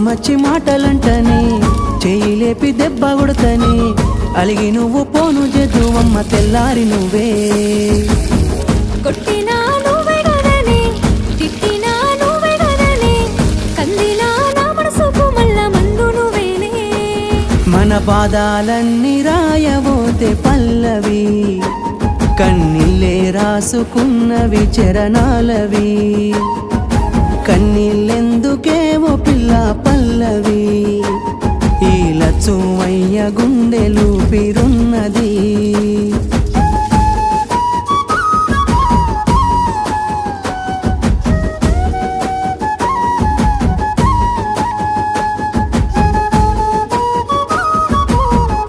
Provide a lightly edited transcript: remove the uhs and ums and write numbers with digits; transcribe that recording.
మచ్చి మాటలంటని చెయ్యి లేపి దెబ్బ కొడతని అలిగి నువ్వు పోను జదువమ్మ తెల్లారి నువ్వే కొట్టినా నువ్వే గదనే తిట్టినా నువ్వే గదనే కందినా నా మనసుకు మళ్ళా మందు నువ్వేనే మన పాదాలన్నీ రాయబోతే పల్లవి కన్నీళ్ళే రాసుకున్నవి చరణాలవి కన్నీళ్ళెందుకేవో పిల్ల పల్లవి ఈ లచ్చుమయ్య గుండెలు పిరున్నది